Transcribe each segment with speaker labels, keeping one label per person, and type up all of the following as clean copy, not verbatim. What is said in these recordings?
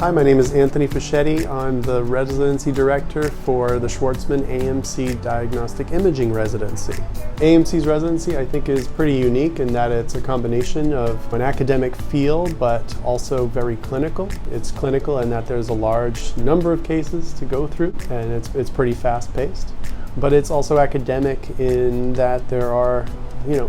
Speaker 1: Hi, my name is Anthony Fischetti. I'm the Residency Director for the Schwarzman AMC Diagnostic Imaging Residency. AMC's residency, I think, is pretty unique in that it's a combination of an academic field but also very clinical. It's clinical in that there's a large number of cases to go through and it's pretty fast-paced. But it's also academic in that there are,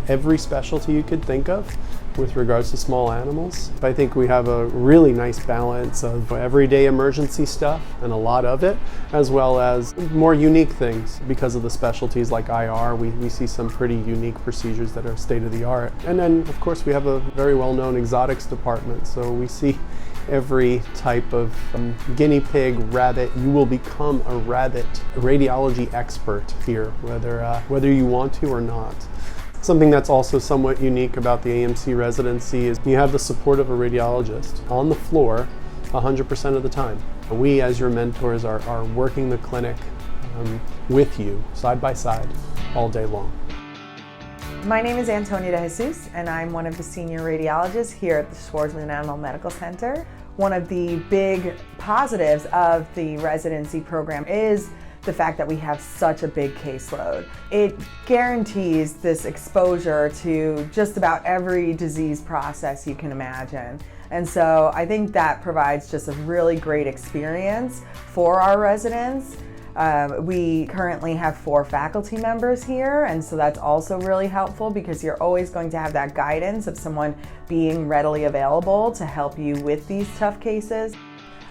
Speaker 1: every specialty you could think of with regards to small animals. I think we have a really nice balance of everyday emergency stuff, and a lot of it, as well as more unique things. Because of the specialties like IR, we see some pretty unique procedures that are state of the art. And then, of course, we have a very well-known exotics department, so we see every type of guinea pig, rabbit. You will become a rabbit radiology expert here, whether you want to or not. Something that's also somewhat unique about the AMC residency is you have the support of a radiologist on the floor 100% of the time. We, as your mentors, are working the clinic with you, side by side, all day long.
Speaker 2: My name is Antonia de Jesus, and I'm one of the senior radiologists here at the Schwarzman Animal Medical Center. One of the big positives of the residency program is the fact that we have such a big caseload. It guarantees this exposure to just about every disease process you can imagine. And so I think that provides just a really great experience for our residents. We currently have 4 faculty members here, and so that's also really helpful because you're always going to have that guidance of someone being readily available to help you with these tough cases.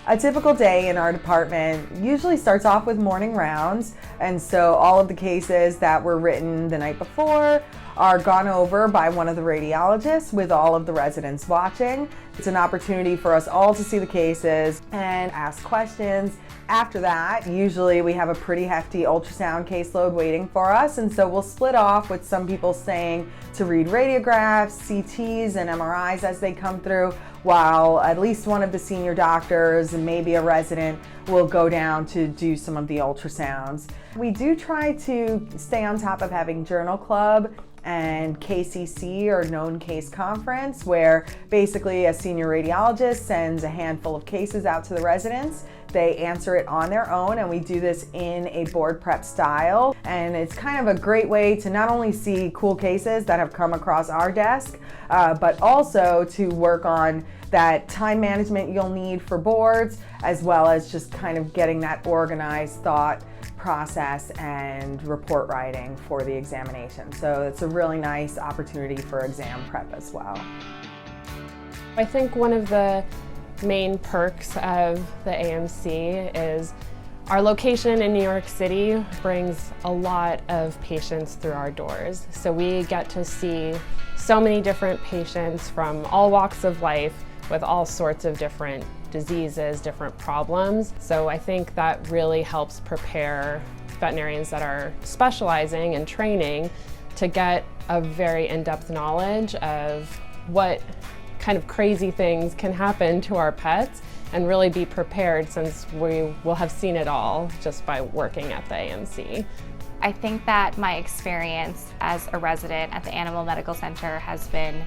Speaker 2: A typical day in our department usually starts off with morning rounds, and so all of the cases that were written the night before are gone over by one of the radiologists with all of the residents watching. It's an opportunity for us all to see the cases and ask questions. After that, usually we have a pretty hefty ultrasound caseload waiting for us, and so we'll split off with some people staying to read radiographs, CTs, and MRIs as they come through, while at least one of the senior doctors and maybe a resident will go down to do some of the ultrasounds. We do try to stay on top of having journal club and KCC, or known case conference, where basically a senior radiologist sends a handful of cases out to the residents. They answer it on their own, and we do this in a board prep style. And it's kind of a great way to not only see cool cases that have come across our desk, but also to work on that time management you'll need for boards, as well as just kind of getting that organized thought process and report writing for the examination. So it's a really nice opportunity for exam prep as well.
Speaker 3: I think one of the main perks of the AMC is our location in New York City brings a lot of patients through our doors. So we get to see so many different patients from all walks of life with all sorts of different diseases, different problems. So I think that really helps prepare veterinarians that are specializing and training to get a very in-depth knowledge of what kind of crazy things can happen to our pets, and really be prepared, since we will have seen it all just by working at the AMC.
Speaker 4: I think that my experience as a resident at the Animal Medical Center has been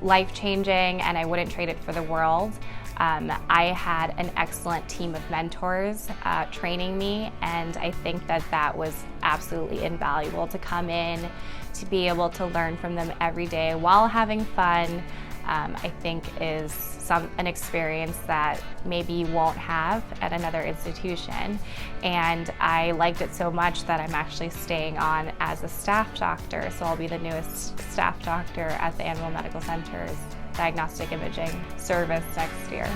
Speaker 4: life-changing, and I wouldn't trade it for the world. I had an excellent team of mentors training me, and I think that that was absolutely invaluable to come in, to be able to learn from them every day while having fun. I think is an experience that maybe you won't have at another institution. And I liked it so much that I'm actually staying on as a staff doctor, so I'll be the newest staff doctor at the Animal Medical Center's Diagnostic Imaging service next year.